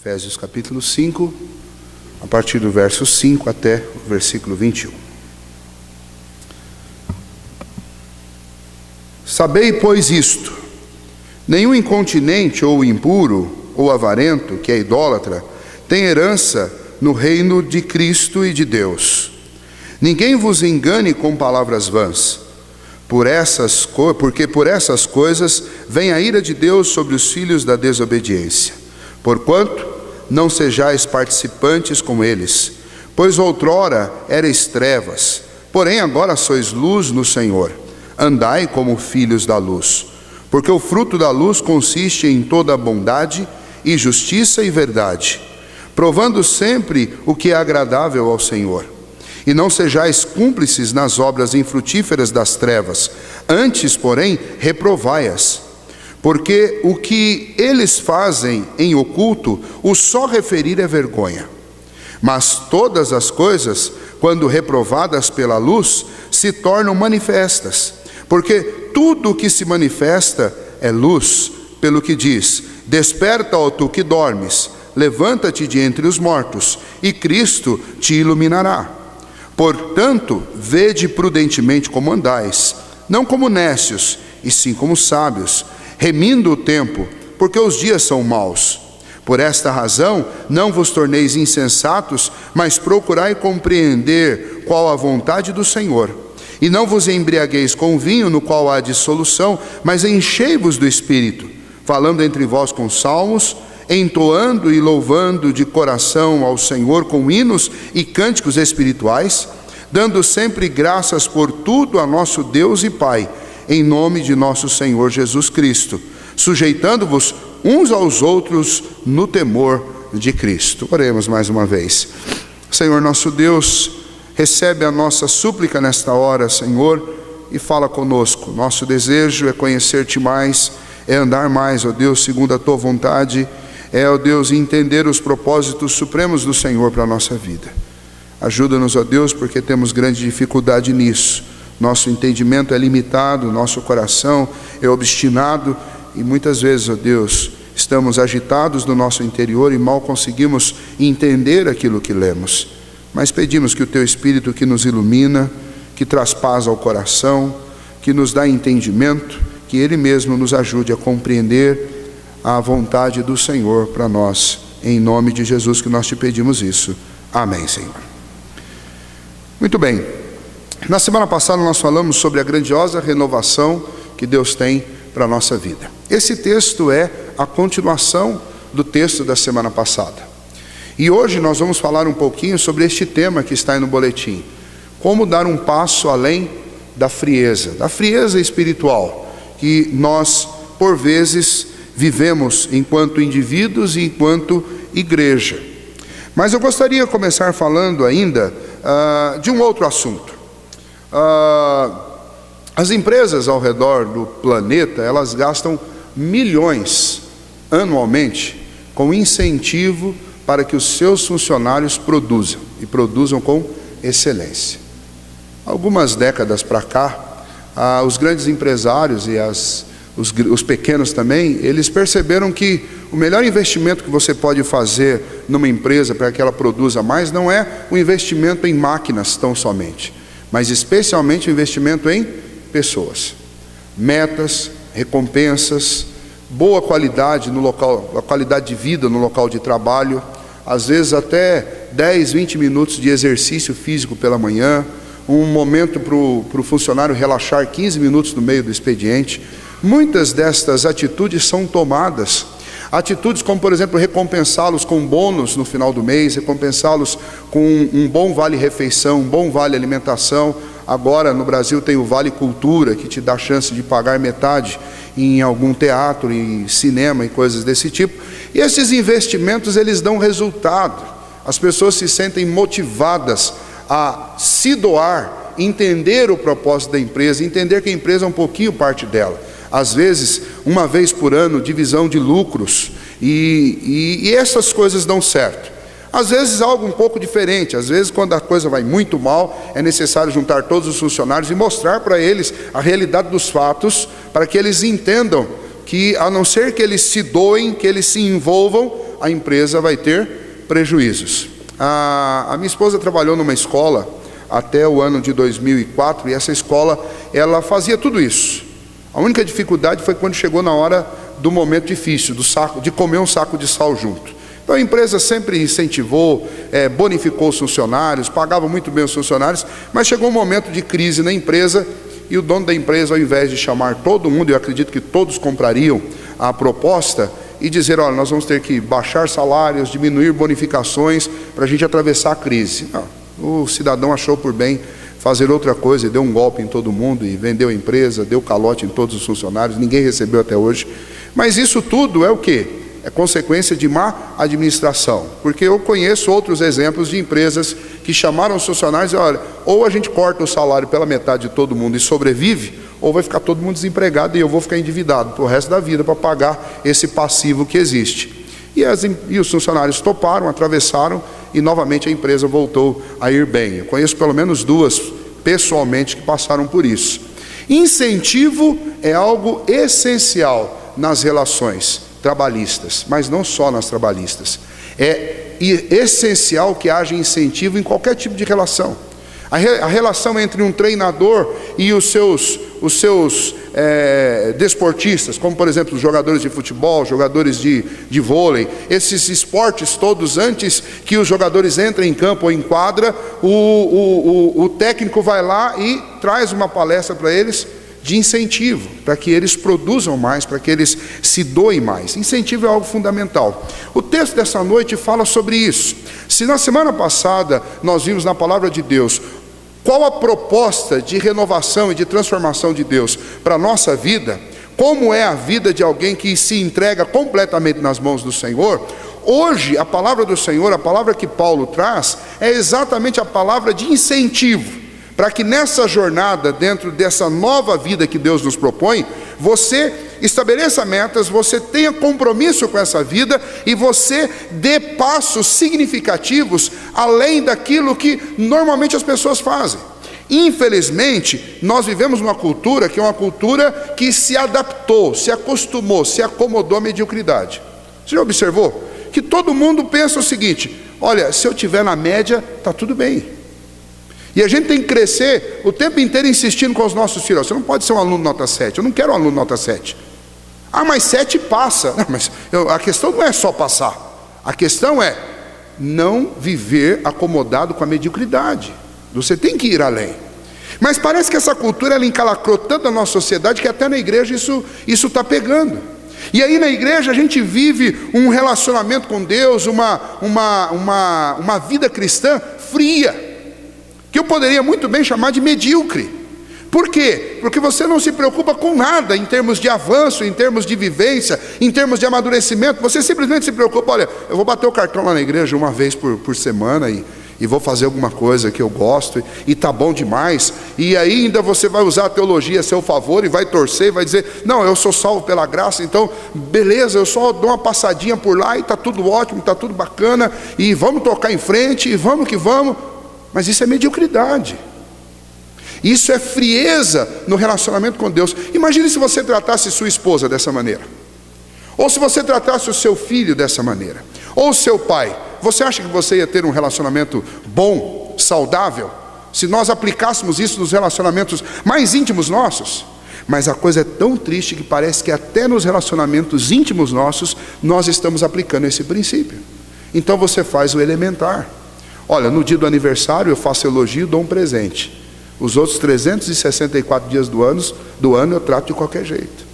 Efésios capítulo 5, a partir do verso 5 até o versículo 21. Sabei, pois, isto: nenhum incontinente ou impuro ou avarento, que é idólatra, tem herança no reino de Cristo e de Deus. Ninguém vos engane com palavras vãs, porque por essas coisas vem a ira de Deus sobre os filhos da desobediência. Porquanto não sejais participantes com eles, pois outrora erais trevas, porém agora sois luz no Senhor. Andai como filhos da luz, porque o fruto da luz consiste em toda bondade e justiça e verdade, provando sempre o que é agradável ao Senhor. E não sejais cúmplices nas obras infrutíferas das trevas, antes, porém, reprovai-as. Porque o que eles fazem em oculto, o só referir é vergonha. Mas todas as coisas, quando reprovadas pela luz, se tornam manifestas. Porque tudo o que se manifesta é luz, pelo que diz: desperta, ó tu que dormes, levanta-te de entre os mortos, e Cristo te iluminará. Portanto, vede prudentemente como andais, não como nécios, e sim como sábios, remindo o tempo, porque os dias são maus. Por esta razão, não vos torneis insensatos, mas procurai compreender qual a vontade do Senhor. E não vos embriagueis com vinho, no qual há dissolução, mas enchei-vos do Espírito, falando entre vós com salmos, entoando e louvando de coração ao Senhor com hinos e cânticos espirituais, dando sempre graças por tudo a nosso Deus e Pai, em nome de nosso Senhor Jesus Cristo, sujeitando-vos uns aos outros no temor de Cristo. Oremos mais uma vez. Senhor nosso Deus, recebe a nossa súplica nesta hora, Senhor, e fala conosco. Nosso desejo é conhecer-te mais, é andar mais, ó Deus, segundo a tua vontade, é, ó Deus, entender os propósitos supremos do Senhor para a nossa vida. Ajuda-nos, ó Deus, porque temos grande dificuldade nisso. Nosso entendimento é limitado, nosso coração é obstinado e muitas vezes, ó Deus, estamos agitados no nosso interior e mal conseguimos entender aquilo que lemos. Mas pedimos que o teu Espírito, que nos ilumina, que traz paz ao coração, que nos dá entendimento, que Ele mesmo nos ajude a compreender a vontade do Senhor para nós. Em nome de Jesus que nós te pedimos isso. Amém, Senhor. Muito bem. Na semana passada nós falamos sobre a grandiosa renovação que Deus tem para a nossa vida. Esse texto é a continuação do texto da semana passada. E hoje nós vamos falar um pouquinho sobre este tema que está aí no boletim. Como dar um passo além da frieza espiritual, que nós, por vezes, vivemos enquanto indivíduos e enquanto igreja. Mas eu gostaria de começar falando ainda de um outro assunto. As empresas ao redor do planeta, elas gastam milhões anualmente com incentivo para que os seus funcionários produzam, e produzam com excelência. Algumas décadas para cá, os grandes empresários e os pequenos também, eles perceberam que o melhor investimento que você pode fazer numa empresa para que ela produza mais, não é o investimento em máquinas tão somente, mas especialmente o investimento em pessoas. Metas, recompensas, boa qualidade no local, a qualidade de vida no local de trabalho, às vezes até 10, 20 minutos de exercício físico pela manhã, um momento para o funcionário relaxar 15 minutos no meio do expediente. Muitas destas atitudes são tomadas. Atitudes como, por exemplo, recompensá-los com bônus no final do mês, recompensá-los com um bom vale-refeição, um bom vale-alimentação. Agora no Brasil tem o Vale Cultura, que te dá a chance de pagar metade em algum teatro, em cinema e coisas desse tipo. E esses investimentos, eles dão resultado. As pessoas se sentem motivadas a se doar, entender o propósito da empresa, entender que a empresa é um pouquinho parte dela. Às vezes, uma vez por ano, divisão de lucros, e essas coisas dão certo. Às vezes algo um pouco diferente, às vezes quando a coisa vai muito mal, é necessário juntar todos os funcionários e mostrar para eles a realidade dos fatos, para que eles entendam que, a não ser que eles se doem, que eles se envolvam, ou a empresa vai ter prejuízos. A minha esposa trabalhou numa escola até o ano de 2004, e essa escola, ela fazia tudo isso. A única dificuldade foi quando chegou na hora do momento difícil, de comer um saco de sal junto. Então a empresa sempre incentivou, bonificou os funcionários, pagava muito bem os funcionários, mas chegou um momento de crise na empresa, e o dono da empresa, ao invés de chamar todo mundo, eu acredito que todos comprariam a proposta, e dizer, olha, nós vamos ter que baixar salários, diminuir bonificações, para a gente atravessar a crise. Não, o cidadão achou por bem fazer outra coisa, e deu um golpe em todo mundo, e vendeu a empresa, deu calote em todos os funcionários, ninguém recebeu até hoje. Mas isso tudo é o quê? É consequência de má administração, porque eu conheço outros exemplos de empresas que chamaram os funcionários e olha, ou a gente corta o salário pela metade de todo mundo e sobrevive, ou vai ficar todo mundo desempregado e eu vou ficar endividado para o resto da vida para pagar esse passivo que existe. E os funcionários toparam, atravessaram, e novamente a empresa voltou a ir bem. Eu conheço pelo menos duas pessoalmente que passaram por isso. Incentivo é algo essencial nas relações trabalhistas, mas não só nas trabalhistas. É essencial que haja incentivo em qualquer tipo de relação. A relação entre um treinador e os seus desportistas, como por exemplo os jogadores de futebol, jogadores de vôlei, esses esportes todos, antes que os jogadores entrem em campo ou em quadra, o técnico vai lá e traz uma palestra para eles de incentivo, para que eles produzam mais, para que eles se doem mais. Incentivo é algo fundamental. O texto dessa noite fala sobre isso. Se na semana passada nós vimos na palavra de Deus qual a proposta de renovação e de transformação de Deus para a nossa vida, como é a vida de alguém que se entrega completamente nas mãos do Senhor, hoje a palavra do Senhor, a palavra que Paulo traz, é exatamente a palavra de incentivo, para que nessa jornada, dentro dessa nova vida que Deus nos propõe, você estabeleça metas, você tenha compromisso com essa vida e você dê passos significativos além daquilo que normalmente as pessoas fazem. Infelizmente, nós vivemos uma cultura que é uma cultura que se adaptou, se acostumou, se acomodou à mediocridade. Você já observou? Que todo mundo pensa o seguinte, olha, se eu estiver na média, está tudo bem. E a gente tem que crescer o tempo inteiro insistindo com os nossos filhos. Você não pode ser um aluno nota 7, eu não quero um aluno nota 7. Ah, mas 7 passa. Não, mas a questão não é só passar. A questão é não viver acomodado com a mediocridade. Você tem que ir além. Mas parece que essa cultura ela encalacrou tanto a nossa sociedade que até na igreja isso está pegando. E aí na igreja a gente vive um relacionamento com Deus, uma vida cristã fria, que eu poderia muito bem chamar de medíocre. Por quê? Porque você não se preocupa com nada em termos de avanço, em termos de vivência, em termos de amadurecimento. Você simplesmente se preocupa, olha, eu vou bater o cartão lá na igreja uma vez por semana e vou fazer alguma coisa que eu gosto e tá bom demais. E aí ainda você vai usar a teologia a seu favor e vai torcer, vai dizer, não, eu sou salvo pela graça, então beleza, eu só dou uma passadinha por lá e tá tudo ótimo, tá tudo bacana, e vamos tocar em frente, e vamos que vamos. Mas isso é mediocridade. Isso é frieza no relacionamento com Deus. Imagine se você tratasse sua esposa dessa maneira. Ou se você tratasse o seu filho dessa maneira. Ou o seu pai. Você acha que você ia ter um relacionamento bom, saudável? Se nós aplicássemos isso nos relacionamentos mais íntimos nossos? Mas a coisa é tão triste que parece que até nos relacionamentos íntimos nossos, nós estamos aplicando esse princípio. Então você faz o elementar. Olha, no dia do aniversário eu faço elogio e dou um presente. Os outros 364 dias do ano eu trato de qualquer jeito.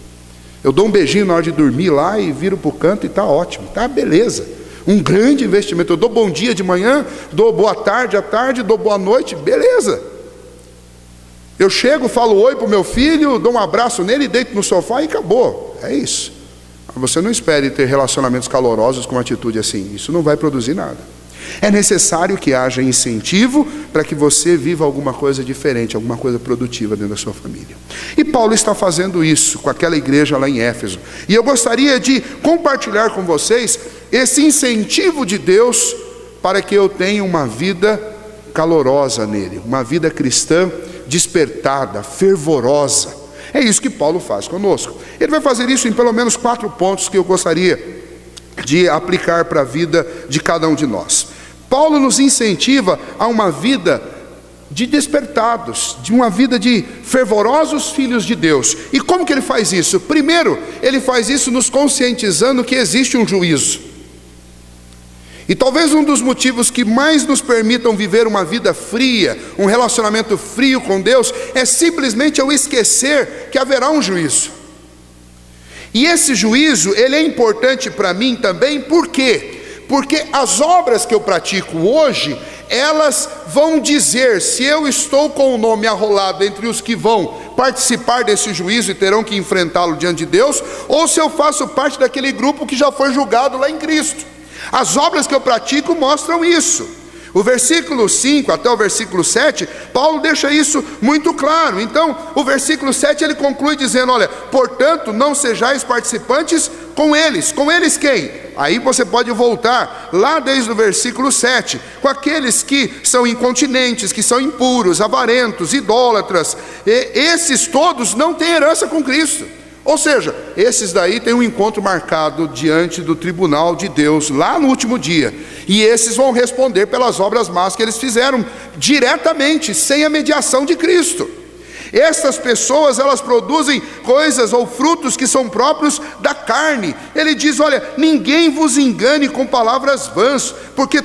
Eu dou um beijinho na hora de dormir lá e viro para o canto e está ótimo, está beleza. Um grande investimento. Eu dou bom dia de manhã, dou boa tarde à tarde, dou boa noite, beleza. Eu chego, falo oi para o meu filho, dou um abraço nele, deito no sofá e acabou. É isso. Você não espere ter relacionamentos calorosos com uma atitude assim. Isso não vai produzir nada. É necessário que haja incentivo para que você viva alguma coisa diferente, alguma coisa produtiva dentro da sua família. E Paulo está fazendo isso com aquela igreja lá em Éfeso. E eu gostaria de compartilhar com vocês esse incentivo de Deus para que eu tenha uma vida calorosa nele, uma vida cristã despertada, fervorosa. É isso que Paulo faz conosco. Ele vai fazer isso em pelo menos 4 pontos que eu gostaria de aplicar para a vida de cada um de nós. Paulo nos incentiva a uma vida de despertados, de uma vida de fervorosos filhos de Deus. E como que ele faz isso? Primeiro, ele faz isso nos conscientizando que existe um juízo. E talvez um dos motivos que mais nos permitam viver uma vida fria, um relacionamento frio com Deus, é simplesmente eu esquecer que haverá um juízo. E esse juízo, ele é importante para mim também, por quê? Porque as obras que eu pratico hoje, elas vão dizer se eu estou com o nome arrolado entre os que vão participar desse juízo e terão que enfrentá-lo diante de Deus, ou se eu faço parte daquele grupo que já foi julgado lá em Cristo. As obras que eu pratico mostram isso. O versículo 5 até o versículo 7, Paulo deixa isso muito claro. Então, o versículo 7 ele conclui dizendo, olha, portanto, não sejais participantes com eles. Com eles quem? Aí você pode voltar lá desde o versículo 7, com aqueles que são incontinentes, que são impuros, avarentos, idólatras. Esses todos não têm herança com Cristo. Ou seja, esses daí têm um encontro marcado diante do tribunal de Deus lá no último dia. E esses vão responder pelas obras más que eles fizeram diretamente, sem a mediação de Cristo. Estas pessoas, elas produzem coisas ou frutos que são próprios da carne. Ele diz, olha, ninguém vos engane com palavras vãs, porque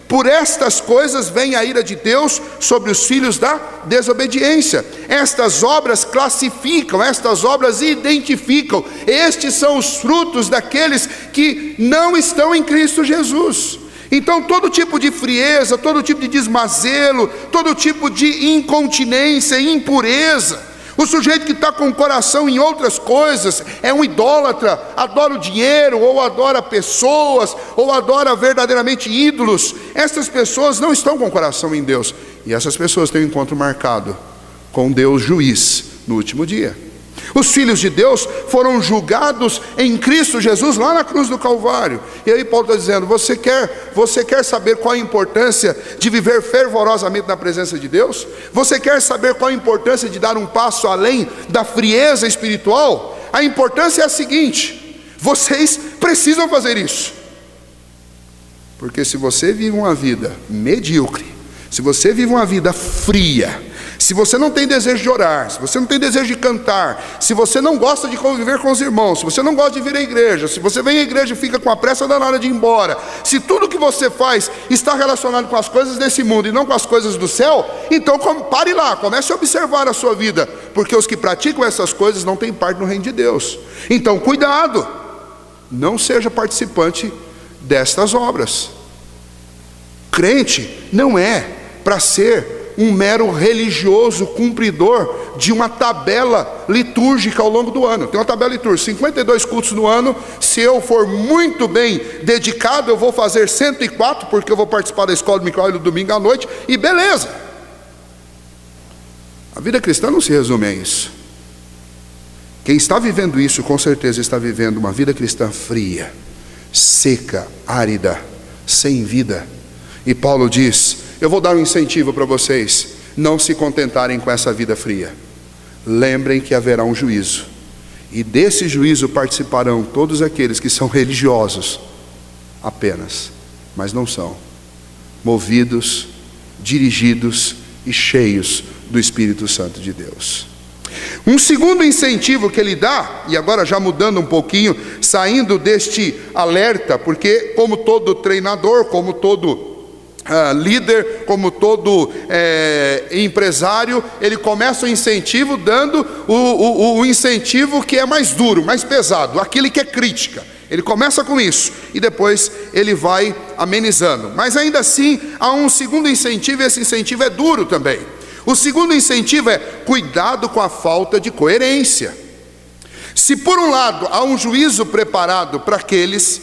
por estas coisas vem a ira de Deus sobre os filhos da desobediência. Estas obras classificam, estas obras identificam. Estes são os frutos daqueles que não estão em Cristo Jesus. Então todo tipo de frieza, todo tipo de desmazelo, todo tipo de incontinência, impureza, o sujeito que está com o coração em outras coisas, é um idólatra, adora o dinheiro, ou adora pessoas, ou adora verdadeiramente ídolos. Essas pessoas não estão com o coração em Deus. E essas pessoas têm um encontro marcado com Deus juiz no último dia. Os filhos de Deus foram julgados em Cristo Jesus lá na cruz do Calvário. E aí Paulo está dizendo, você quer saber qual a importância de viver fervorosamente na presença de Deus? Você quer saber qual a importância de dar um passo além da frieza espiritual? A importância é a seguinte, vocês precisam fazer isso. Porque se você vive uma vida medíocre, se você vive uma vida fria, se você não tem desejo de orar, se você não tem desejo de cantar, se você não gosta de conviver com os irmãos, se você não gosta de vir à igreja, se você vem à igreja e fica com a pressa danada de ir embora, se tudo que você faz está relacionado com as coisas desse mundo e não com as coisas do céu, então pare lá, comece a observar a sua vida, porque os que praticam essas coisas não têm parte no reino de Deus. Então cuidado, não seja participante destas obras. Crente não é para ser um mero religioso cumpridor de uma tabela litúrgica ao longo do ano. Tem uma tabela litúrgica, 52 cultos no ano. Se eu for muito bem dedicado, eu vou fazer 104, porque eu vou participar da escola de Micael no domingo à noite, e beleza. A vida cristã não se resume a isso. Quem está vivendo isso, com certeza está vivendo uma vida cristã fria, seca, árida, sem vida. E Paulo diz, eu vou dar um incentivo para vocês, não se contentarem com essa vida fria. Lembrem que haverá um juízo, e desse juízo participarão todos aqueles que são religiosos apenas, mas não são, movidos, dirigidos e cheios do Espírito Santo de Deus. Um segundo incentivo que ele dá, e agora já mudando um pouquinho, saindo deste alerta, porque como todo treinador, como todo líder, como todo empresário, ele começa o incentivo dando o incentivo que é mais duro, mais pesado, aquele que é crítica. Ele começa com isso e depois ele vai amenizando. Mas ainda assim há um segundo incentivo, e esse incentivo é duro também. O segundo incentivo é cuidado com a falta de coerência. Se por um lado há um juízo preparado para aqueles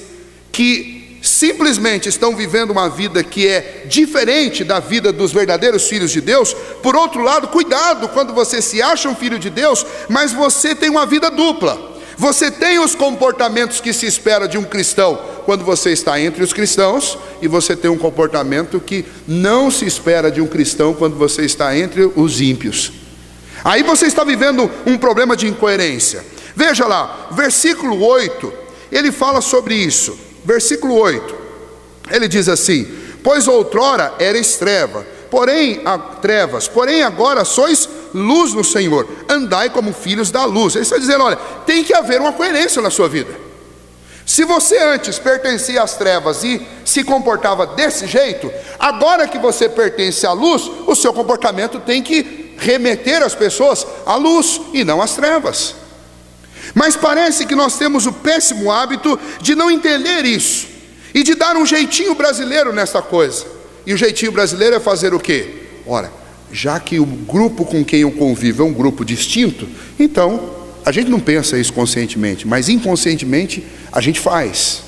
que simplesmente estão vivendo uma vida que é diferente da vida dos verdadeiros filhos de Deus, por outro lado, cuidado quando você se acha um filho de Deus, mas você tem uma vida dupla. Você tem os comportamentos que se espera de um cristão quando você está entre os cristãos, e você tem um comportamento que não se espera de um cristão quando você está entre os ímpios. Aí você está vivendo um problema de incoerência. Veja lá, versículo 8, ele fala sobre isso. Versículo 8, ele diz assim: pois outrora erais trevas, porém agora sois luz no Senhor, andai como filhos da luz. Ele está dizendo, olha, tem que haver uma coerência na sua vida. Se você antes pertencia às trevas e se comportava desse jeito, agora que você pertence à luz, o seu comportamento tem que remeter as pessoas à luz e não às trevas. Mas parece que nós temos o péssimo hábito de não entender isso e de dar um jeitinho brasileiro nessa coisa. E o jeitinho brasileiro é fazer o quê? Ora, já que o grupo com quem eu convivo é um grupo distinto, então a gente não pensa isso conscientemente, mas inconscientemente a gente faz.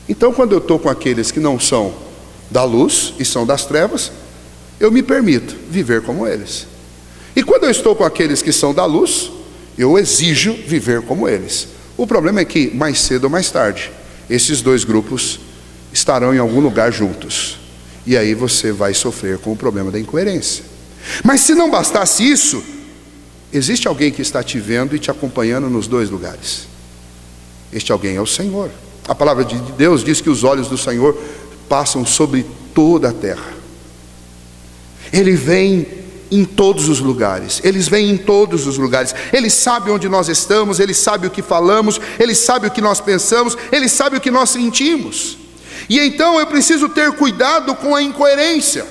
Então, quando eu estou com aqueles que não são da luz e são das trevas, eu me permito viver como eles. E quando eu estou com aqueles que são da luz, eu exijo viver como eles. O problema é que, mais cedo ou mais tarde, esses dois grupos estarão em algum lugar juntos. E aí você vai sofrer com o problema da incoerência. Mas se não bastasse isso, existe alguém que está te vendo e te acompanhando nos dois lugares. Este alguém é o Senhor. A palavra de Deus diz que os olhos do Senhor passam sobre toda a terra. Ele vem em todos os lugares. Eles vêm em todos os lugares. Ele sabe onde nós estamos, Ele sabe o que falamos, Ele sabe o que nós pensamos, Ele sabe o que nós sentimos. E então eu preciso ter cuidado com a incoerência.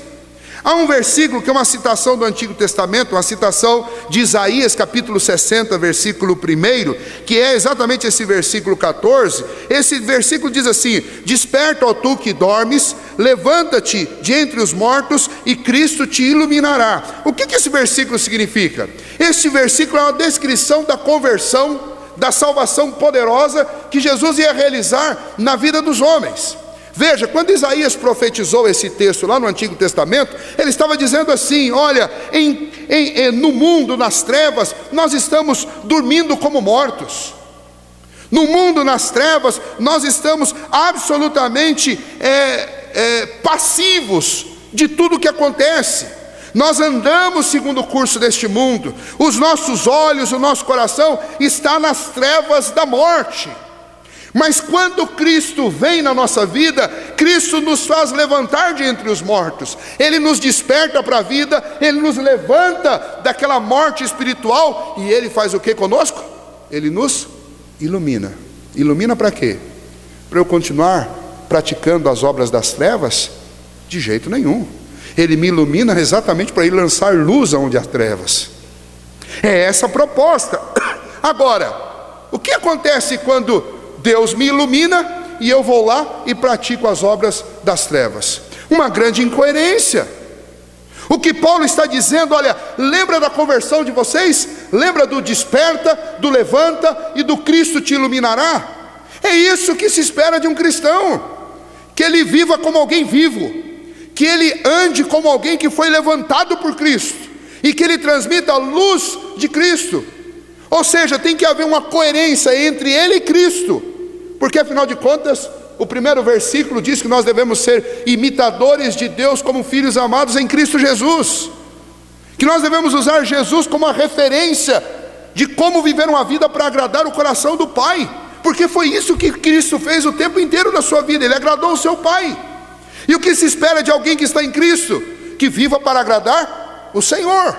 Há um versículo que é uma citação do Antigo Testamento, uma citação de Isaías capítulo 60, versículo 1, que é exatamente esse versículo 14. Esse versículo diz assim: desperta, ó tu que dormes, levanta-te de entre os mortos e Cristo te iluminará. O que esse versículo significa? Este versículo é uma descrição da conversão, da salvação poderosa que Jesus ia realizar na vida dos homens. Veja, quando Isaías profetizou esse texto lá no Antigo Testamento, ele estava dizendo assim: olha, no mundo, nas trevas, nós estamos dormindo como mortos. No mundo, nas trevas, nós estamos absolutamente passivos de tudo que acontece. Nós andamos segundo o curso deste mundo. Os nossos olhos, o nosso coração está nas trevas da morte. Mas quando Cristo vem na nossa vida, Cristo nos faz levantar de entre os mortos. Ele nos desperta para a vida, Ele nos levanta daquela morte espiritual. E Ele faz o que conosco? Ele nos ilumina. Ilumina para quê? Para eu continuar praticando as obras das trevas? De jeito nenhum. Ele me ilumina exatamente para ir lançar luz aonde há trevas. É essa a proposta. Agora, o que acontece quando Deus me ilumina e eu vou lá e pratico as obras das trevas? Uma grande incoerência. O que Paulo está dizendo, olha, lembra da conversão de vocês? Lembra do desperta, do levanta e do Cristo te iluminará? É isso que se espera de um cristão, que ele viva como alguém vivo, que ele ande como alguém que foi levantado por Cristo, e que ele transmita a luz de Cristo. Ou seja, tem que haver uma coerência entre ele e Cristo, porque afinal de contas, o primeiro versículo diz que nós devemos ser imitadores de Deus como filhos amados em Cristo Jesus, que nós devemos usar Jesus como a referência de como viver uma vida para agradar o coração do Pai, porque foi isso que Cristo fez o tempo inteiro da sua vida. Ele agradou o seu Pai. E o que se espera de alguém que está em Cristo? Que viva para agradar o Senhor.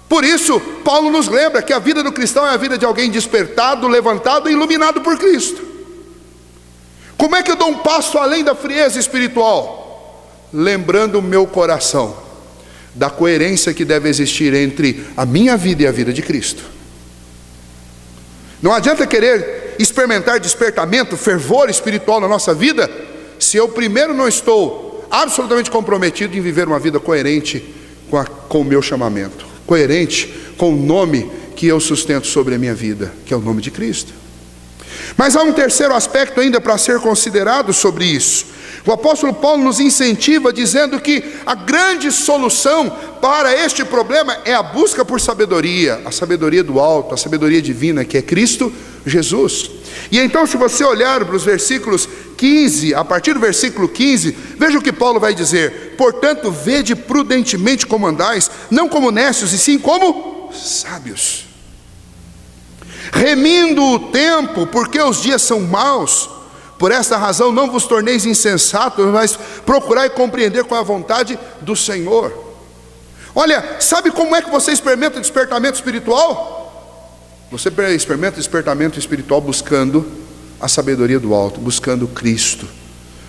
Por isso, Paulo nos lembra que a vida do cristão é a vida de alguém despertado, levantado e iluminado por Cristo. Como é que eu dou um passo além da frieza espiritual? Lembrando o meu coração da coerência que deve existir entre a minha vida e a vida de Cristo. Não adianta querer experimentar despertamento, fervor espiritual na nossa vida, se eu primeiro não estou absolutamente comprometido em viver uma vida coerente com o meu chamamento, coerente com o nome que eu sustento sobre a minha vida, que é o nome de Cristo. Mas há um terceiro aspecto ainda para ser considerado sobre isso. O apóstolo Paulo nos incentiva dizendo que a grande solução para este problema é a busca por sabedoria, a sabedoria do alto, a sabedoria divina, que é Cristo Jesus. E então, se você olhar para os versículos 15, a partir do versículo 15, veja o que Paulo vai dizer: portanto, vede prudentemente como andais, não como necios, e sim como sábios. remindo o tempo, porque os dias são maus. Por esta razão não vos torneis insensatos, mas procurai compreender qual é a vontade do Senhor. Olha, sabe como é que você experimenta o despertamento espiritual? Você experimenta o despertamento espiritual buscando a sabedoria do alto, buscando Cristo,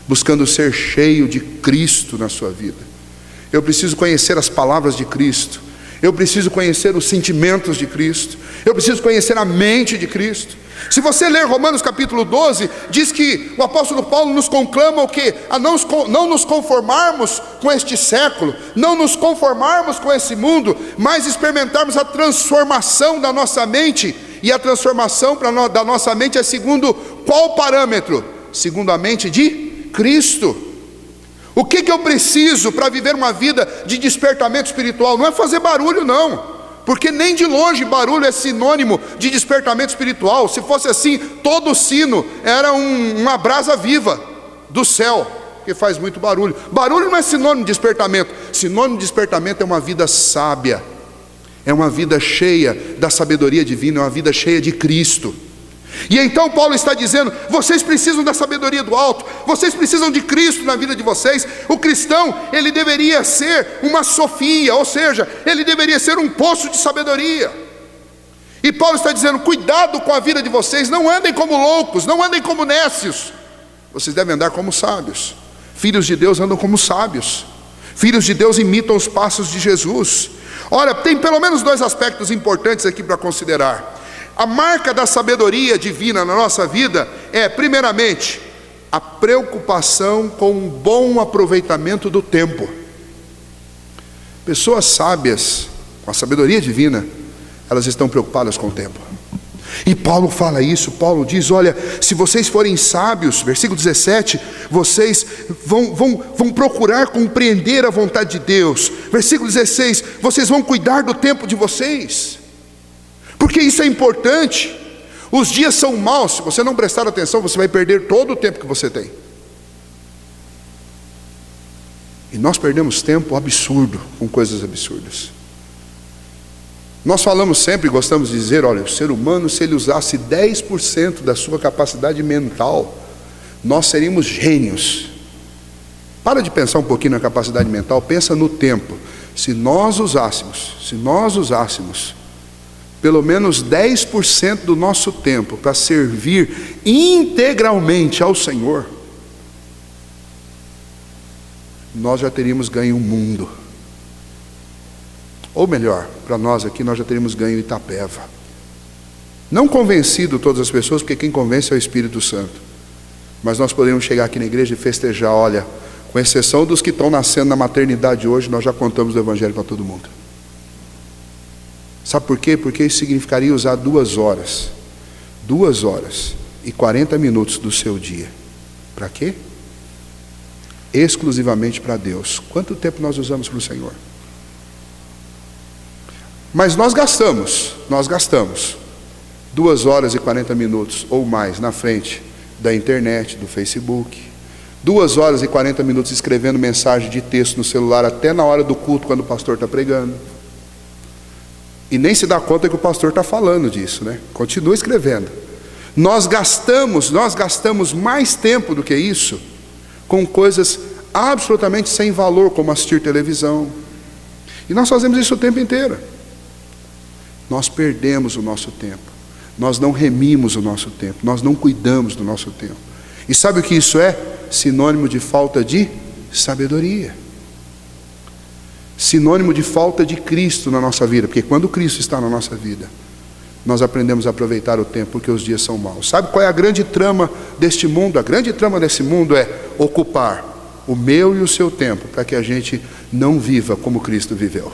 buscando ser cheio de Cristo na sua vida. Eu preciso conhecer as palavras de Cristo, eu preciso conhecer os sentimentos de Cristo, eu preciso conhecer a mente de Cristo. Se você ler Romanos capítulo 12, diz que o apóstolo Paulo nos conclama o quê? A não nos conformarmos com este século, não nos conformarmos com esse mundo, mas experimentarmos a transformação da nossa mente. E a transformação da nossa mente é segundo qual parâmetro? Segundo a mente de Cristo. O que eu preciso para viver uma vida de despertamento espiritual? Não é fazer barulho não, porque nem de longe barulho é sinônimo de despertamento espiritual. Se fosse assim, todo sino era uma brasa viva do céu, que faz muito barulho. Barulho não é sinônimo de despertamento. Sinônimo de despertamento é uma vida sábia, é uma vida cheia da sabedoria divina, é uma vida cheia de Cristo. E então Paulo está dizendo: vocês precisam da sabedoria do alto, vocês precisam de Cristo na vida de vocês. O cristão, ele deveria ser uma Sofia, ou seja, ele deveria ser um poço de sabedoria. E Paulo está dizendo: cuidado com a vida de vocês, não andem como loucos, não andem como nécios, vocês devem andar como sábios. Filhos de Deus andam como sábios, filhos de Deus imitam os passos de Jesus. Olha, tem pelo menos dois aspectos importantes aqui para considerar. A marca da sabedoria divina na nossa vida é, primeiramente, a preocupação com um bom aproveitamento do tempo. Pessoas sábias, com a sabedoria divina, elas estão preocupadas com o tempo. E Paulo fala isso, Paulo diz: olha, se vocês forem sábios, versículo 17, vocês vão procurar compreender a vontade de Deus. Versículo 16, vocês vão cuidar do tempo de vocês, porque isso é importante. Os dias são maus, se você não prestar atenção, você vai perder todo o tempo que você tem. E nós perdemos tempo absurdo com coisas absurdas. Nós falamos sempre, gostamos de dizer: olha, o ser humano, se ele usasse 10% da sua capacidade mental, nós seríamos gênios. Para de pensar um pouquinho na capacidade mental, pensa no tempo. Se nós usássemos pelo menos 10% do nosso tempo para servir integralmente ao Senhor, nós já teríamos ganho o mundo. Ou melhor, para nós aqui, nós já teríamos ganho Itapeva. Não convencido todas as pessoas, porque quem convence é o Espírito Santo. Mas nós poderíamos chegar aqui na igreja e festejar: olha, com exceção dos que estão nascendo na maternidade hoje, nós já contamos o Evangelho para todo mundo. Sabe por quê? Porque isso significaria usar 2 horas e 40 minutos do seu dia. Para quê? Exclusivamente para Deus. Quanto tempo nós usamos para o Senhor? Mas nós gastamos 2 horas e 40 minutos ou mais na frente da internet, do Facebook, 2 horas e 40 minutos escrevendo mensagem de texto no celular, até na hora do culto, quando o pastor está pregando, e nem se dá conta que o pastor está falando disso, né? Continua escrevendo. Nós gastamos mais tempo do que isso com coisas absolutamente sem valor, como assistir televisão. E nós fazemos isso o tempo inteiro. Nós perdemos o nosso tempo, nós não remimos o nosso tempo, nós não cuidamos do nosso tempo. E sabe o que isso é? Sinônimo de falta de sabedoria, sinônimo de falta de Cristo na nossa vida. Porque quando Cristo está na nossa vida, nós aprendemos a aproveitar o tempo, porque os dias são maus. Sabe qual é a grande trama deste mundo? A grande trama desse mundo é ocupar o meu e o seu tempo, para que a gente não viva como Cristo viveu.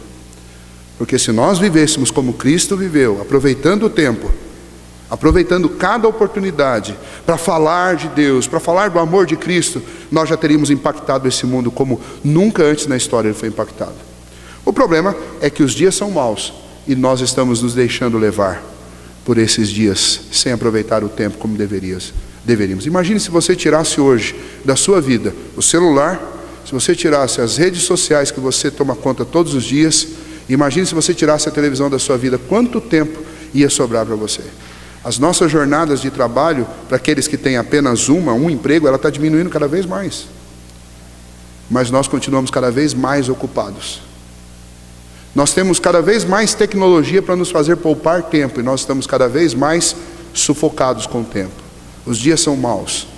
Porque se nós vivêssemos como Cristo viveu, aproveitando o tempo, aproveitando cada oportunidade para falar de Deus, para falar do amor de Cristo, nós já teríamos impactado esse mundo como nunca antes na história ele foi impactado. O problema é que os dias são maus e nós estamos nos deixando levar por esses dias, sem aproveitar o tempo como deveríamos. Imagine se você tirasse hoje da sua vida o celular, se você tirasse as redes sociais que você toma conta todos os dias. Imagine se você tirasse a televisão da sua vida, quanto tempo ia sobrar para você? As nossas jornadas de trabalho, para aqueles que têm apenas um emprego, ela está diminuindo cada vez mais. Mas nós continuamos cada vez mais ocupados. Nós temos cada vez mais tecnologia para nos fazer poupar tempo, e nós estamos cada vez mais sufocados com o tempo. Os dias são maus,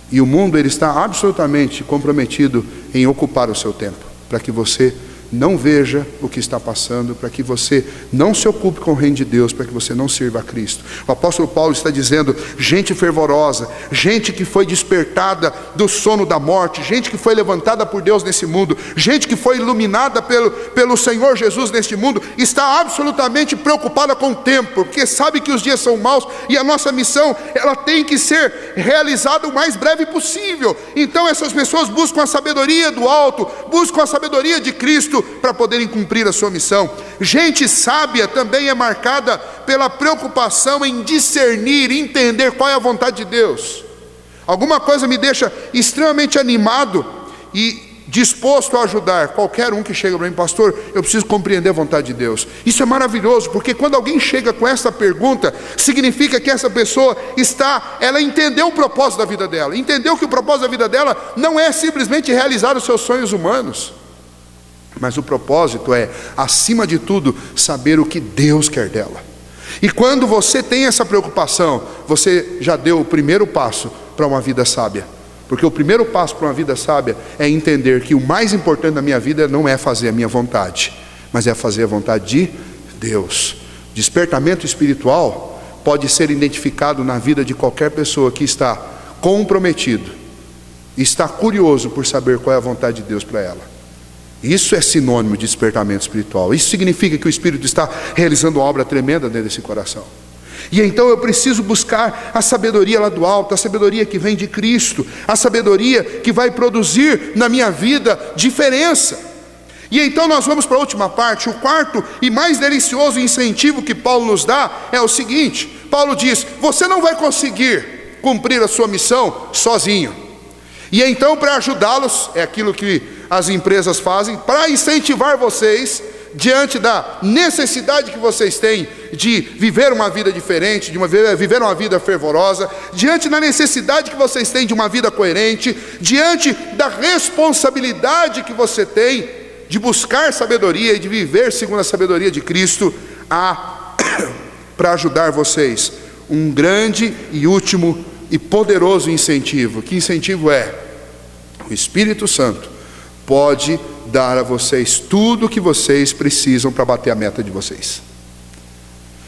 e o mundo ele está absolutamente comprometido em ocupar o seu tempo, para que você não veja o que está passando, para que você não se ocupe com o reino de Deus, para que você não sirva a Cristo. O apóstolo Paulo está dizendo: gente fervorosa, gente que foi despertada do sono da morte, gente que foi levantada por Deus nesse mundo, gente que foi iluminada pelo Senhor Jesus neste mundo, está absolutamente preocupada com o tempo, porque sabe que os dias são maus, e a nossa missão, ela tem que ser realizada o mais breve possível. Então essas pessoas buscam a sabedoria do alto, buscam a sabedoria de Cristo, para poderem cumprir a sua missão. Gente sábia também é marcada pela preocupação em discernir, entender qual é a vontade de Deus. Alguma coisa me deixa extremamente animado e disposto a ajudar qualquer um que chega para mim: pastor, eu preciso compreender a vontade de Deus. Isso é maravilhoso, porque quando alguém chega com essa pergunta, significa que essa pessoa ela entendeu o propósito da vida dela, entendeu que o propósito da vida dela não é simplesmente realizar os seus sonhos humanos, mas o propósito é, acima de tudo, saber o que Deus quer dela. E quando você tem essa preocupação, você já deu o primeiro passo para uma vida sábia. Porque o primeiro passo para uma vida sábia é entender que o mais importante da minha vida não é fazer a minha vontade, mas é fazer a vontade de Deus. Despertamento espiritual pode ser identificado na vida de qualquer pessoa que está comprometido, está curioso por saber qual é a vontade de Deus para ela. Isso é sinônimo de despertamento espiritual. Isso significa que o Espírito está realizando uma obra tremenda dentro desse coração. E então eu preciso buscar a sabedoria lá do alto, a sabedoria que vem de Cristo, a sabedoria que vai produzir na minha vida diferença. E então nós vamos para a última parte. O quarto e mais delicioso incentivo que Paulo nos dá é o seguinte: Paulo diz: você não vai conseguir cumprir a sua missão sozinho. E então, para ajudá-los, é aquilo que as empresas fazem, para incentivar vocês, diante da necessidade que vocês têm de viver uma vida diferente, de viver uma vida fervorosa, diante da necessidade que vocês têm de uma vida coerente, diante da responsabilidade que você tem de buscar sabedoria e de viver segundo a sabedoria de Cristo, para ajudar vocês, um grande e último e poderoso incentivo. Que incentivo é? O Espírito Santo pode dar a vocês tudo o que vocês precisam para bater a meta de vocês.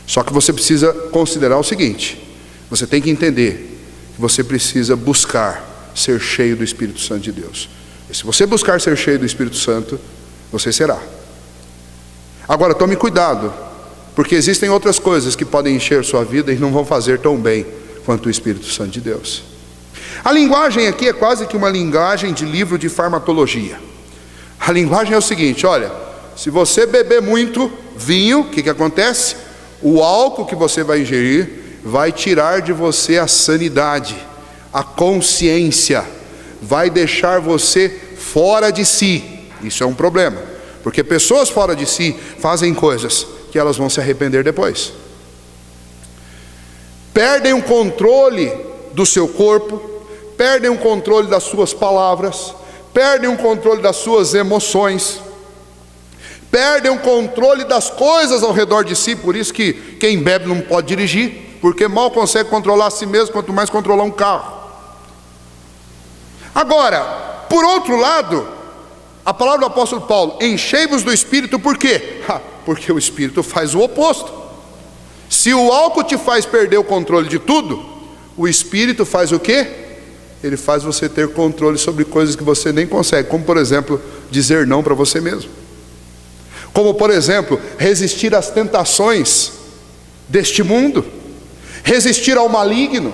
Só que você precisa considerar o seguinte: você tem que entender que você precisa buscar ser cheio do Espírito Santo de Deus. E se você buscar ser cheio do Espírito Santo, você será. Agora tome cuidado, porque existem outras coisas que podem encher sua vida e não vão fazer tão bem quanto o Espírito Santo de Deus. A linguagem aqui é quase que uma linguagem de livro de farmacologia. A linguagem é o seguinte: olha, se você beber muito vinho, o que acontece? O álcool que você vai ingerir vai tirar de você a sanidade, a consciência, vai deixar você fora de si. Isso é um problema, porque pessoas fora de si fazem coisas que elas vão se arrepender depois. Perdem o controle do seu corpo, perdem o controle das suas palavras, perdem o controle das suas emoções, perdem o controle das coisas ao redor de si. Por isso que quem bebe não pode dirigir, porque mal consegue controlar a si mesmo, quanto mais controlar um carro. Agora, por outro lado, a palavra do apóstolo Paulo: enchei-vos do Espírito. Por quê? Porque o Espírito faz o oposto. Se o álcool te faz perder o controle de tudo, o Espírito faz o quê? Ele faz você ter controle sobre coisas que você nem consegue, como por exemplo, dizer não para você mesmo, como por exemplo, resistir às tentações deste mundo, resistir ao maligno,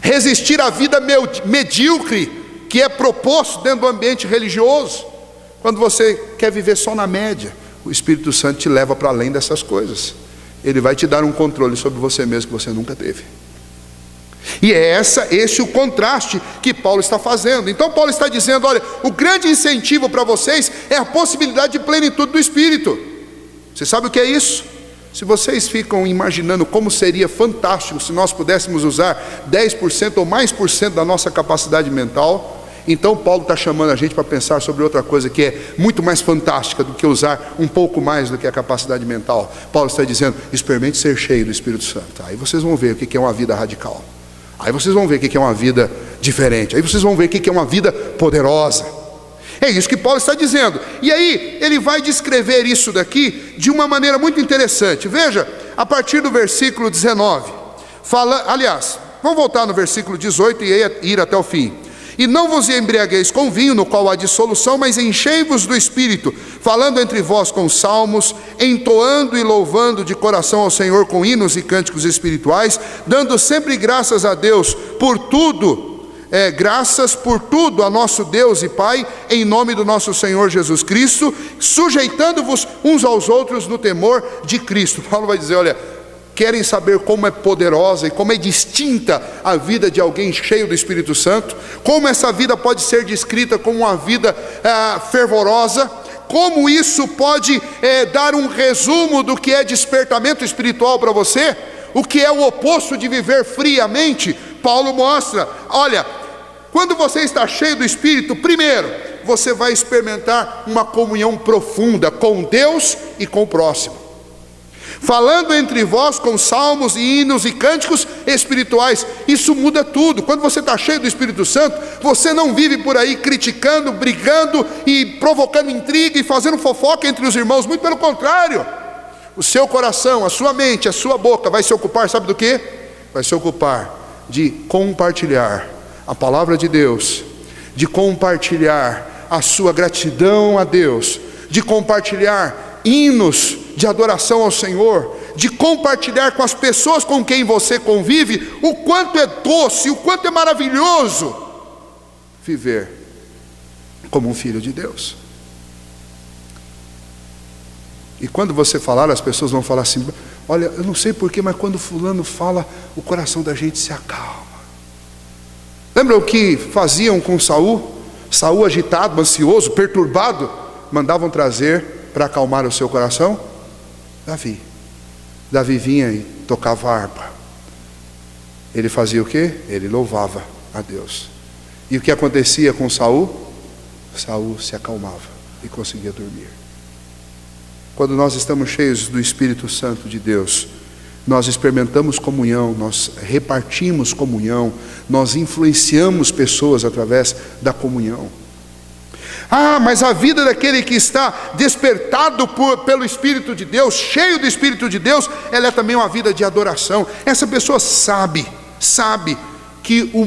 resistir à vida medíocre que é proposto dentro do ambiente religioso. Quando você quer viver só na média, o Espírito Santo te leva para além dessas coisas. Ele vai te dar um controle sobre você mesmo que você nunca teve. E é esse o contraste que Paulo está fazendo. Então Paulo está dizendo: olha, o grande incentivo para vocês é a possibilidade de plenitude do Espírito. Você sabe o que é isso? Se vocês ficam imaginando como seria fantástico se nós pudéssemos usar 10% ou mais por cento da nossa capacidade mental, então Paulo está chamando a gente para pensar sobre outra coisa que é muito mais fantástica do que usar um pouco mais do que a capacidade mental. Paulo está dizendo: experimente ser cheio do Espírito Santo. Aí vocês vão ver o que é uma vida radical. Aí vocês vão ver o que é uma vida diferente. Aí vocês vão ver o que é uma vida poderosa. É isso que Paulo está dizendo. E aí ele vai descrever isso daqui de uma maneira muito interessante. Veja, a partir do versículo 19. Aliás, vamos voltar no versículo 18 e ir até o fim. E não vos embriagueis com vinho, no qual há dissolução, mas enchei-vos do Espírito, falando entre vós com salmos, entoando e louvando de coração ao Senhor com hinos e cânticos espirituais, dando sempre graças a Deus por tudo, graças por tudo a nosso Deus e Pai, em nome do nosso Senhor Jesus Cristo, sujeitando-vos uns aos outros no temor de Cristo. Paulo vai dizer: olha, querem saber como é poderosa e como é distinta a vida de alguém cheio do Espírito Santo? Como essa vida pode ser descrita como uma vida fervorosa? Como isso pode dar um resumo do que é despertamento espiritual para você? O que é o oposto de viver friamente? Paulo mostra: olha, quando você está cheio do Espírito, primeiro, você vai experimentar uma comunhão profunda com Deus e com o próximo, falando entre vós com salmos e hinos e cânticos espirituais. Isso muda tudo. Quando você está cheio do Espírito Santo, você não vive por aí criticando, brigando e provocando intriga e fazendo fofoca entre os irmãos. Muito pelo contrário, o seu coração, a sua mente, a sua boca vai se ocupar, sabe do quê? Vai se ocupar de compartilhar a palavra de Deus, de compartilhar a sua gratidão a Deus, de compartilhar hinos de adoração ao Senhor, de compartilhar com as pessoas com quem você convive o quanto é doce, o quanto é maravilhoso viver como um filho de Deus. E quando você falar, as pessoas vão falar assim: olha, eu não sei porquê, mas quando fulano fala, o coração da gente se acalma. Lembra o que faziam com Saul? Saul agitado, ansioso, perturbado, mandavam trazer para acalmar o seu coração Davi. Davi vinha e tocava a harpa. Ele fazia o quê? Ele louvava a Deus. E o que acontecia com Saul? Saul se acalmava e conseguia dormir. Quando nós estamos cheios do Espírito Santo de Deus, nós experimentamos comunhão, nós repartimos comunhão, nós influenciamos pessoas através da comunhão. Ah, mas a vida daquele que está despertado pelo Espírito de Deus, cheio do Espírito de Deus, ela é também uma vida de adoração. Essa pessoa sabe que o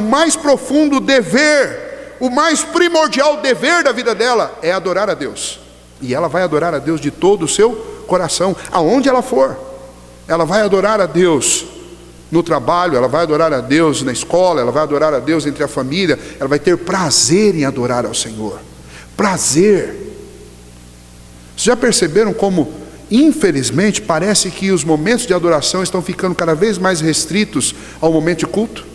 mais profundo dever, o mais primordial dever da vida dela é adorar a Deus. E ela vai adorar a Deus de todo o seu coração, aonde ela for. Ela vai adorar a Deus no trabalho, ela vai adorar a Deus na escola, ela vai adorar a Deus entre a família, ela vai ter prazer em adorar ao Senhor. Prazer. Vocês já perceberam como, infelizmente, parece que os momentos de adoração estão ficando cada vez mais restritos ao momento de culto?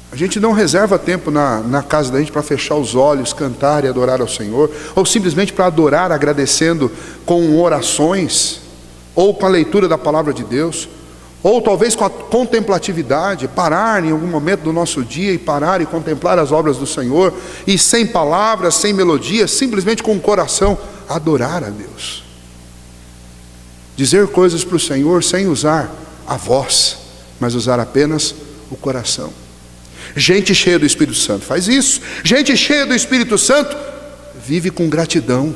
A gente não reserva tempo na casa da gente para fechar os olhos, cantar e adorar ao Senhor, ou simplesmente para adorar agradecendo com orações, ou com a leitura da palavra de Deus, ou talvez com a contemplatividade, parar em algum momento do nosso dia e parar e contemplar as obras do Senhor, e sem palavras, sem melodia, simplesmente com o coração, adorar a Deus. Dizer coisas para o Senhor sem usar a voz, mas usar apenas o coração. Gente cheia do Espírito Santo faz isso. Gente cheia do Espírito Santo vive com gratidão.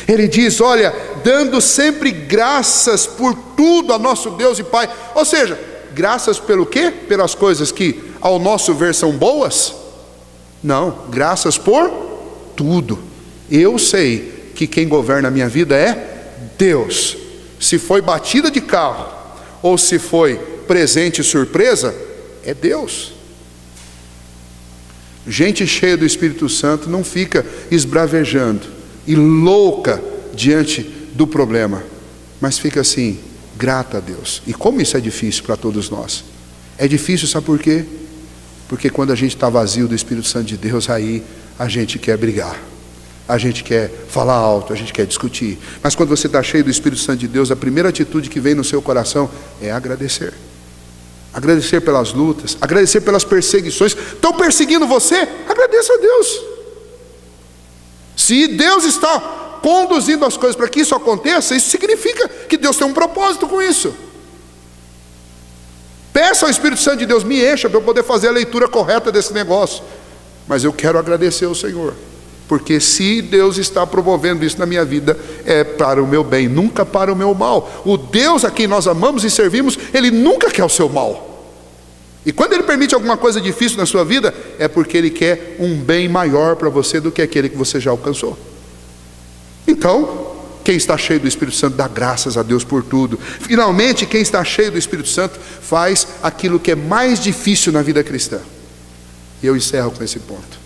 Ele diz, olha, dando sempre graças por tudo a nosso Deus e Pai. Ou seja, graças pelo quê? Pelas coisas que ao nosso ver são boas? Não, graças por tudo. Eu sei que quem governa a minha vida é Deus. Se foi batida de carro ou se foi presente surpresa, é Deus. Gente cheia do Espírito Santo não fica esbravejando e louca diante do problema, mas fica assim, grata a Deus. E como isso é difícil para todos nós? É difícil, sabe por quê? Porque quando a gente está vazio do Espírito Santo de Deus, aí a gente quer brigar, a gente quer falar alto, a gente quer discutir. Mas quando você está cheio do Espírito Santo de Deus, a primeira atitude que vem no seu coração é agradecer. Agradecer pelas lutas, agradecer pelas perseguições. Estão perseguindo você? Agradeça a Deus. Se Deus está conduzindo as coisas para que isso aconteça, isso significa que Deus tem um propósito com isso. Peça ao Espírito Santo de Deus, me encha para eu poder fazer a leitura correta desse negócio. Mas eu quero agradecer ao Senhor, porque se Deus está promovendo isso na minha vida, é para o meu bem, nunca para o meu mal. O Deus a quem nós amamos e servimos, Ele nunca quer o seu mal. E quando Ele permite alguma coisa difícil na sua vida, é porque Ele quer um bem maior para você do que aquele que você já alcançou. Então, quem está cheio do Espírito Santo dá graças a Deus por tudo. Finalmente, quem está cheio do Espírito Santo faz aquilo que é mais difícil na vida cristã. E eu encerro com esse ponto: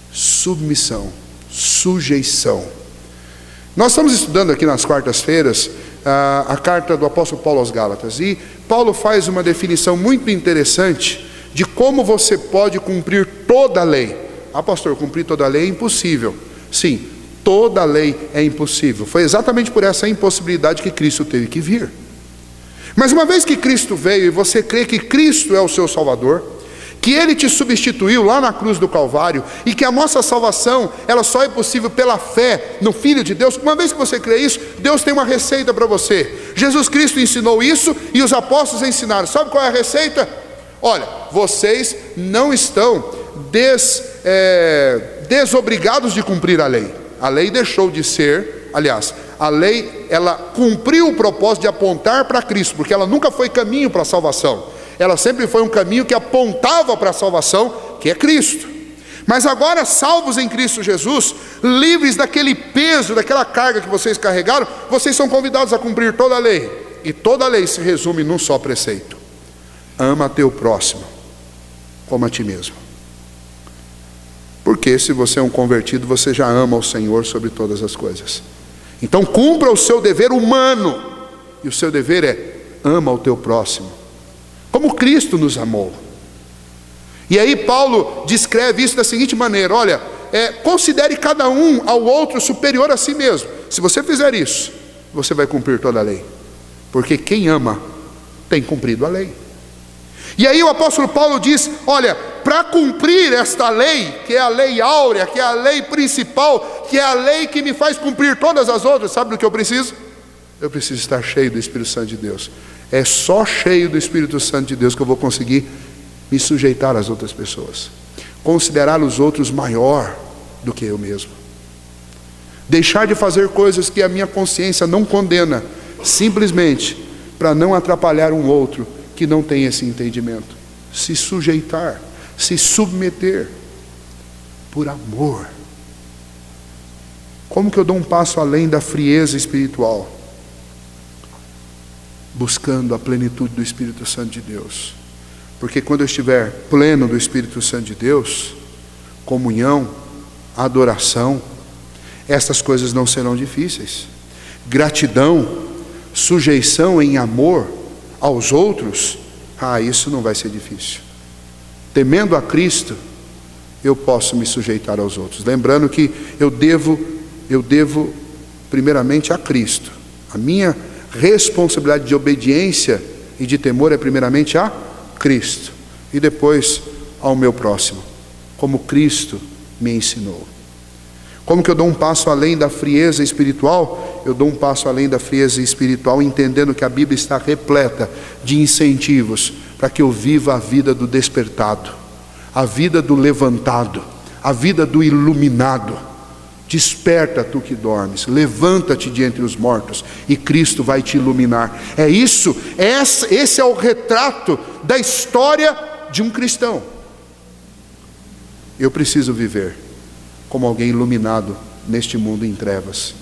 submissão, sujeição. Nós estamos estudando aqui nas quartas-feiras a carta do apóstolo Paulo aos Gálatas, e Paulo faz uma definição muito interessante de como você pode cumprir toda a lei. Ah, pastor, cumprir toda a lei é impossível. Sim, toda a lei é impossível. Foi exatamente por essa impossibilidade que Cristo teve que vir. Mas uma vez que Cristo veio e você crê que Cristo é o seu Salvador, que Ele te substituiu lá na cruz do Calvário, e que a nossa salvação, ela só é possível pela fé no Filho de Deus, uma vez que você crê isso, Deus tem uma receita para você. Jesus Cristo ensinou isso e os apóstolos ensinaram. Sabe qual é a receita? Olha, vocês não estão desobrigados de cumprir a lei. A lei deixou de ser, aliás, a lei, ela cumpriu o propósito de apontar para Cristo, porque ela nunca foi caminho para a salvação. Ela sempre foi um caminho que apontava para a salvação, que é Cristo. Mas agora, salvos em Cristo Jesus, livres daquele peso, daquela carga que vocês carregaram, vocês são convidados a cumprir toda a lei. E toda a lei se resume num só preceito: ama teu próximo como a ti mesmo. Porque se você é um convertido, você já ama o Senhor sobre todas as coisas. Então cumpra o seu dever humano, e o seu dever é: ama o teu próximo como Cristo nos amou. E aí Paulo descreve isso da seguinte maneira: olha, considere cada um ao outro superior a si mesmo. Se você fizer isso, você vai cumprir toda a lei, porque quem ama tem cumprido a lei. E aí o apóstolo Paulo diz: olha, para cumprir esta lei, que é a lei áurea, que é a lei principal, que é a lei que me faz cumprir todas as outras, sabe do que eu preciso? Eu preciso estar cheio do Espírito Santo de Deus. É só cheio do Espírito Santo de Deus que eu vou conseguir me sujeitar às outras pessoas, considerar os outros maior do que eu mesmo, deixar de fazer coisas que a minha consciência não condena, simplesmente para não atrapalhar um outro que não tem esse entendimento. Se sujeitar, se submeter por amor. Como que eu dou um passo além da frieza espiritual? Buscando a plenitude do Espírito Santo de Deus. Porque quando eu estiver pleno do Espírito Santo de Deus, comunhão, adoração, essas coisas não serão difíceis. Gratidão, sujeição em amor aos outros, isso não vai ser difícil. Temendo a Cristo, eu posso me sujeitar aos outros. Lembrando que eu devo primeiramente a Cristo. A minha responsabilidade de obediência e de temor é primeiramente a Cristo, e depois ao meu próximo, como Cristo me ensinou. Como que eu dou um passo além da frieza espiritual? Eu dou um passo além da frieza espiritual entendendo que a Bíblia está repleta de incentivos para que eu viva a vida do despertado, a vida do levantado, a vida do iluminado. Desperta tu que dormes, levanta-te de entre os mortos e Cristo vai te iluminar. É isso, esse é o retrato da história de um cristão. Eu preciso viver como alguém iluminado neste mundo em trevas.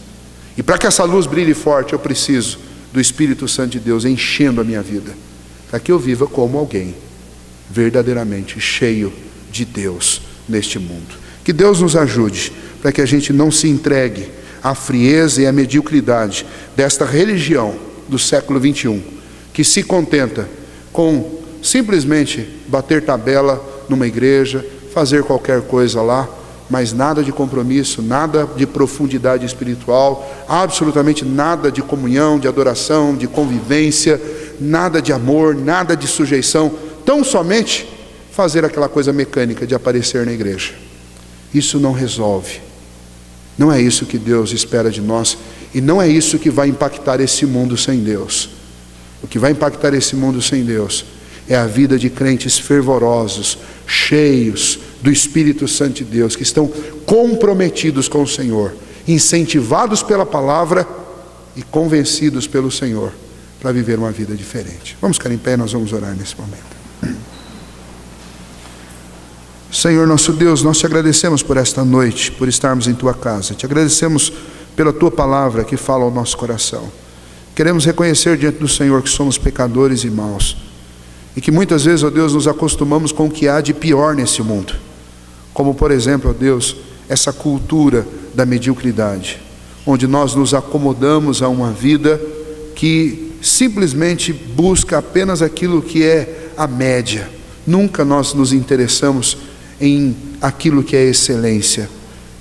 E para que essa luz brilhe forte, eu preciso do Espírito Santo de Deus enchendo a minha vida, para que eu viva como alguém verdadeiramente cheio de Deus neste mundo. Que Deus nos ajude para que a gente não se entregue à frieza e à mediocridade desta religião do século 21, que se contenta com simplesmente bater tabela numa igreja, fazer qualquer coisa lá, mas nada de compromisso, nada de profundidade espiritual, absolutamente nada de comunhão, de adoração, de convivência, nada de amor, nada de sujeição, tão somente fazer aquela coisa mecânica de aparecer na igreja. Isso não resolve. Não é isso que Deus espera de nós, e não é isso que vai impactar esse mundo sem Deus. O que vai impactar esse mundo sem Deus é a vida de crentes fervorosos, cheios do Espírito Santo de Deus, que estão comprometidos com o Senhor, incentivados pela palavra e convencidos pelo Senhor para viver uma vida diferente. Vamos ficar em pé, nós vamos orar nesse momento. Senhor nosso Deus, nós te agradecemos por esta noite, por estarmos em tua casa. Te agradecemos pela tua palavra que fala ao nosso coração. Queremos reconhecer diante do Senhor que somos pecadores e maus, e que muitas vezes, ó Deus, nos acostumamos com o que há de pior nesse mundo, como por exemplo, ó Deus, essa cultura da mediocridade, onde nós nos acomodamos a uma vida que simplesmente busca apenas aquilo que é a média. Nunca nós nos interessamos em aquilo que é excelência.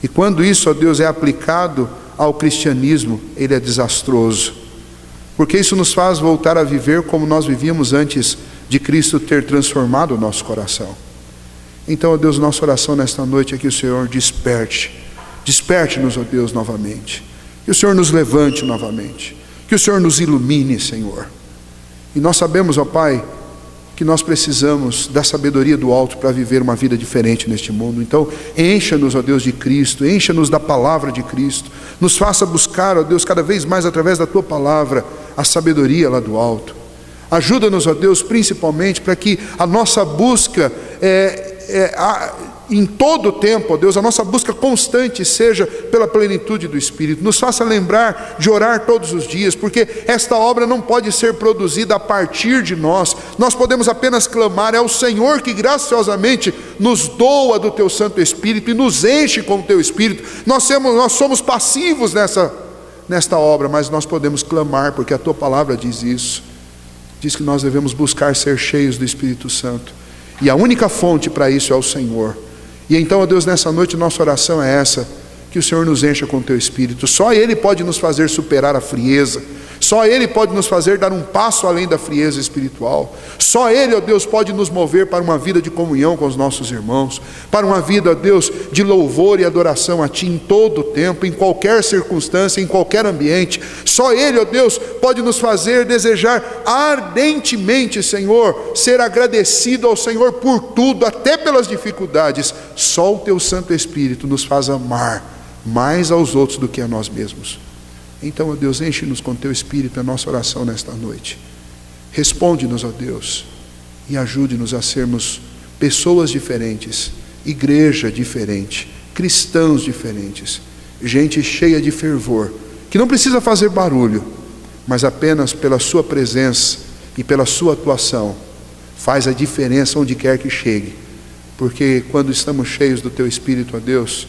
E quando isso, ó Deus, é aplicado ao cristianismo, ele é desastroso, porque isso nos faz voltar a viver como nós vivíamos antes de Cristo ter transformado o nosso coração. Então, ó Deus, nossa oração nesta noite é que o Senhor desperte-nos, ó Deus, novamente, que o Senhor nos levante novamente, que o Senhor nos ilumine, Senhor. E nós sabemos, ó Pai, que nós precisamos da sabedoria do alto para viver uma vida diferente neste mundo. Então encha-nos, ó Deus, de Cristo, encha-nos da palavra de Cristo, nos faça buscar, ó Deus, cada vez mais através da tua palavra, a sabedoria lá do alto. Ajuda-nos, ó Deus, principalmente para que a nossa busca em todo o tempo, ó Deus, a nossa busca constante seja pela plenitude do Espírito. Nos faça lembrar de orar todos os dias, porque esta obra não pode ser produzida a partir de nós. Nós podemos apenas clamar, é o Senhor que graciosamente nos doa do teu Santo Espírito e nos enche com o teu Espírito. Nós somos passivos nesta obra, mas nós podemos clamar, porque a tua palavra diz isso. Diz que nós devemos buscar ser cheios do Espírito Santo, e a única fonte para isso é o Senhor. E então, ó Deus, nessa noite nossa oração é essa, que o Senhor nos encha com o teu Espírito. Só Ele pode nos fazer superar a frieza, só Ele pode nos fazer dar um passo além da frieza espiritual. Só Ele, ó Deus, pode nos mover para uma vida de comunhão com os nossos irmãos, para uma vida, ó Deus, de louvor e adoração a Ti em todo o tempo, em qualquer circunstância, em qualquer ambiente. Só Ele, ó Deus, pode nos fazer desejar ardentemente, Senhor, ser agradecido ao Senhor por tudo, até pelas dificuldades. Só o teu Santo Espírito nos faz amar mais aos outros do que a nós mesmos. Então, ó Deus, enche-nos com teu Espírito, a nossa oração nesta noite. Responde-nos, ó Deus, e ajude-nos a sermos pessoas diferentes, igreja diferente, cristãos diferentes, gente cheia de fervor, que não precisa fazer barulho, mas apenas pela sua presença e pela sua atuação faz a diferença onde quer que chegue, porque quando estamos cheios do teu Espírito, ó Deus,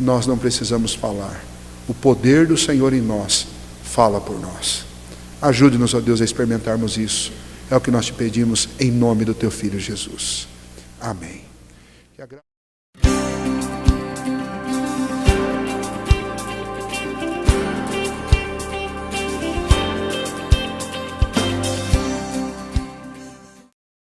nós não precisamos falar. O poder do Senhor em nós fala por nós. Ajude-nos, ó Deus, a experimentarmos isso. É o que nós te pedimos em nome do teu Filho Jesus. Amém.